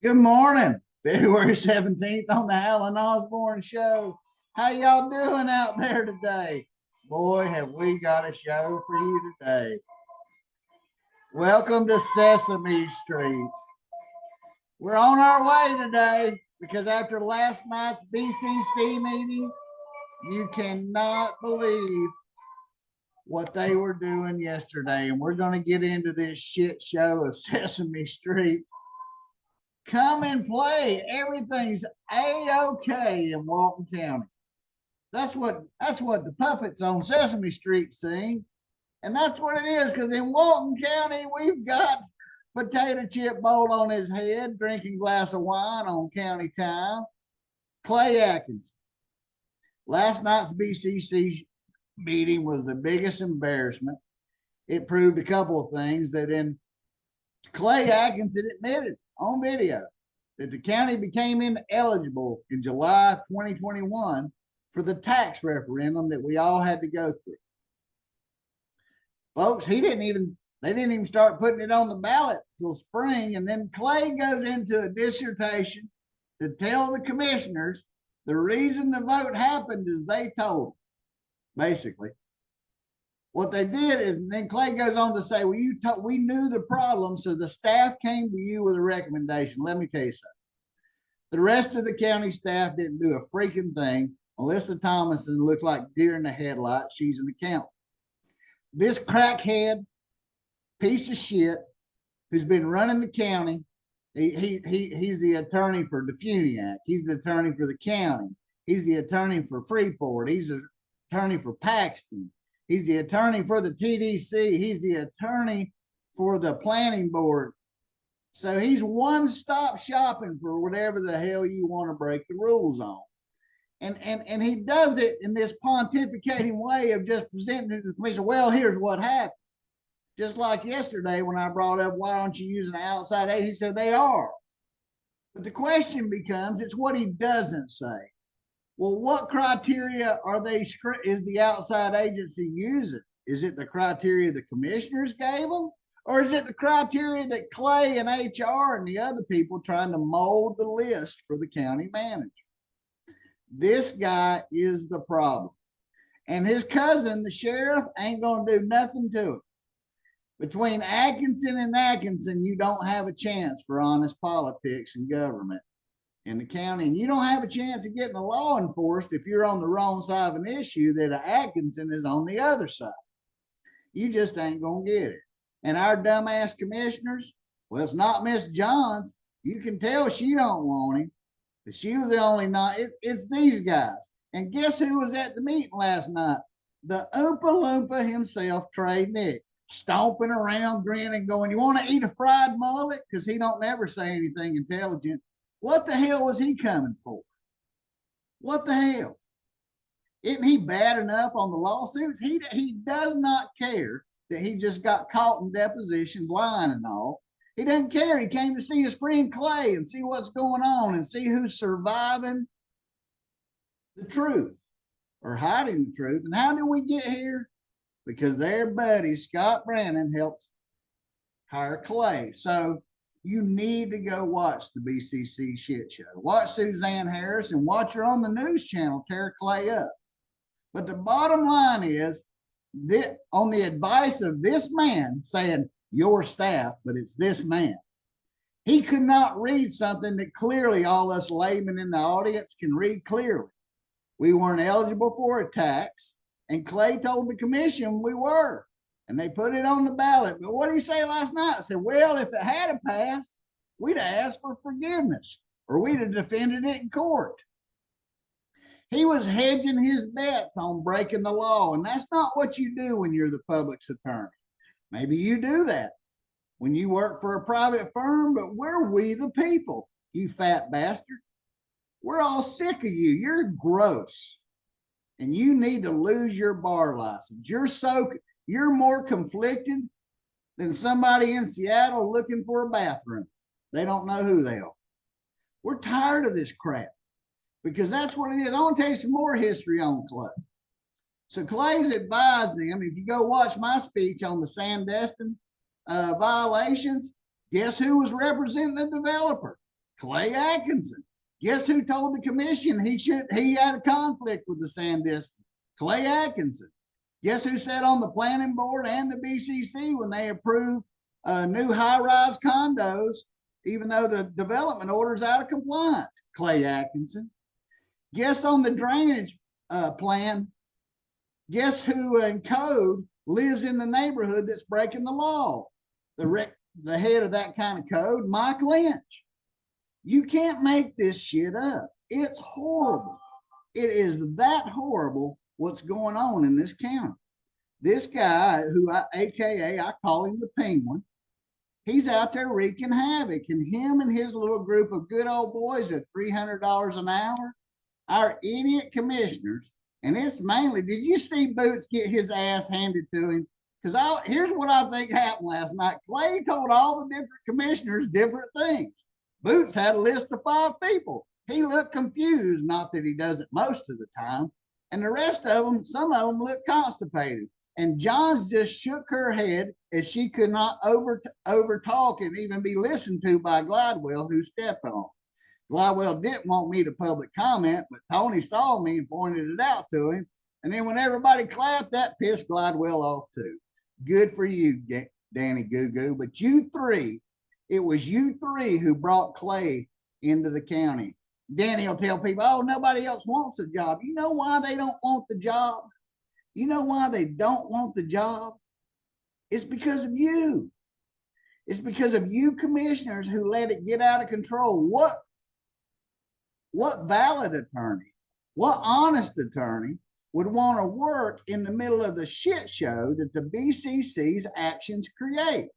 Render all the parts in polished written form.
Good morning. February 17th on the Alan Osborne Show. How y'all doing out there today? Boy, have we got a show for you today. Welcome to Sesame Street. We're on our way today because after last night's BCC meeting, you cannot believe what they were doing yesterday. And we're going to get into this shit show of Sesame Street. Come and play. Everything's A-OK in Walton County. That's what the puppets on Sesame Street sing. And that's what it is, because in Walton County, we've got potato chip bowl on his head, drinking glass of wine on county time. Clay Atkins. Last night's BCC meeting was the biggest embarrassment. It proved a couple of things that in Clay Atkinson admitted on video that the county became ineligible in July 2021 for the tax referendum that we all had to go through. Folks, they didn't even start putting it on the ballot till spring. And then Clay goes into a dissertation to tell the commissioners the reason the vote happened is they told them, basically. What they did is, and then Clay goes on to say, well, we knew the problem, so the staff came to you with a recommendation. Let me tell you something. The rest of the county staff didn't do a freaking thing. Melissa Thomason looked like deer in the headlights. She's an accountant. This crackhead piece of shit who's been running the county, he's the attorney for Defuniak. He's the attorney for the county. He's the attorney for Freeport. He's the attorney for Paxton. He's the attorney for the TDC. He's the attorney for the planning board. So he's one-stop shopping for whatever the hell you want to break the rules on. And he does it in this pontificating way of just presenting it to the commission. Well, here's what happened. Just like yesterday when I brought up, why don't you use an outside agent? He said they are. But the question becomes, it's what he doesn't say. Well, what criteria is the outside agency using? Is it the criteria the commissioners gave them? Or is it the criteria that Clay and HR and the other people trying to mold the list for the county manager? This guy is the problem. And his cousin, the sheriff, ain't going to do nothing to him. Between Atkinson and Atkinson, you don't have a chance for honest politics and government in the county, and you don't have a chance of getting the law enforced if you're on the wrong side of an issue that Atkinson is on the other side. You just ain't gonna get it. And our dumbass commissioners, well, it's not Miss Johns. You can tell she don't want him, but she was the only not. It's these guys. And guess who was at the meeting last night? The Oompa Loompa himself, Trey Nick, stomping around, grinning, going, "You want to eat a fried mullet?" Because he don't never say anything intelligent. What the hell was he coming for? What the hell? Isn't he bad enough on the lawsuits? He does not care that he just got caught in depositions lying and all. He doesn't care. He came to see his friend Clay and see what's going on and see who's surviving the truth or hiding the truth. And how did we get here? Because their buddy Scott Brannon helped hire Clay. So you need to go watch the BCC shit show. Watch Suzanne Harris and watch her on the news channel tear Clay up. But the bottom line is that on the advice of this man saying your staff, but it's this man, he could not read something that clearly all us laymen in the audience can read clearly. We weren't eligible for a tax, and Clay told the commission we were. And they put it on the ballot. But what did he say last night? I said, well, if it had passed, we'd have asked for forgiveness or we'd have defended it in court. He was hedging his bets on breaking the law. And that's not what you do when you're the public's attorney. Maybe you do that when you work for a private firm, but we're we the people, you fat bastard. We're all sick of you. You're gross. And you need to lose your bar license. You're more conflicted than somebody in Seattle looking for a bathroom. They don't know who they are. We're tired of this crap because that's what it is. I want to tell you some more history on Clay. So Clay's advised them, if you go watch my speech on the Sandestin violations, guess who was representing the developer? Clay Atkinson. Guess who told the commission he had a conflict with the Sandiston? Clay Atkinson. Guess who sat on the planning board and the BCC when they approved new high-rise condos, even though the development order is out of compliance? Clay Atkinson. Guess on the drainage plan, guess who in code lives in the neighborhood that's breaking the law? The head of that kind of code, Mike Lynch. You can't make this shit up. It's horrible. It is that horrible what's going on in this county. This guy, AKA I call him the Penguin, he's out there wreaking havoc. And him and his little group of good old boys at $300 an hour, our idiot commissioners, and it's mainly, did you see Boots get his ass handed to him? Because here's what I think happened last night. Clay told all the different commissioners different things. Boots had a list of 5 people. He looked confused, not that he does it most of the time. And the rest of them, some of them looked constipated. And Johns just shook her head as she could not over talk and even be listened to by Glidewell, who stepped on. Glidewell didn't want me to public comment, but Tony saw me and pointed it out to him. And then when everybody clapped, that pissed Glidewell off too. Good for you, Danny Goo Goo. But you three, it was you three who brought Clay into the county. Danny will tell people, oh, nobody else wants a job. You know why they don't want the job? You know why they don't want the job? It's because of you. It's because of you commissioners who let it get out of control. What valid attorney, what honest attorney would want to work in the middle of the shit show that the BCC's actions create?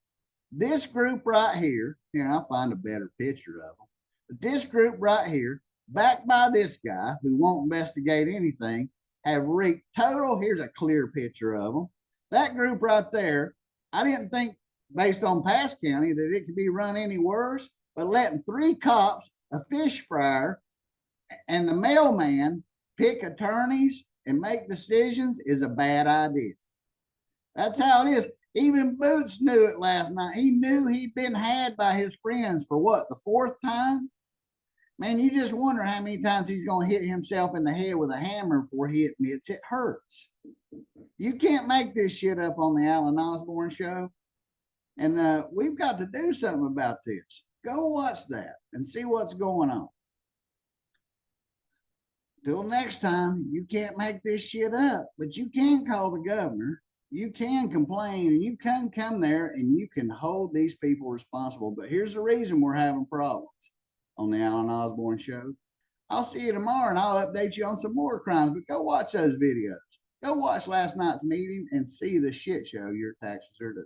This group right here, I'll find a better picture of them, but this group right here, backed by this guy who won't investigate anything, have wreaked total, here's a clear picture of them. That group right there, I didn't think, based on Pass County, that it could be run any worse, but letting 3 cops, a fish fryer, and the mailman pick attorneys and make decisions is a bad idea. That's how it is. Even Boots knew it last night. He knew he'd been had by his friends for what, the 4th time? Man, you just wonder how many times he's going to hit himself in the head with a hammer before he admits it hurts. You can't make this shit up on the Alan Osborne show. And we've got to do something about this. Go watch that and see what's going on. Till next time, you can't make this shit up, but you can call the governor. You can complain and you can come there and you can hold these people responsible. But here's the reason we're having problems on the Alan Osborne show. I'll see you tomorrow and I'll update you on some more crimes, but go watch those videos. Go watch last night's meeting and see the shit show your taxes are doing.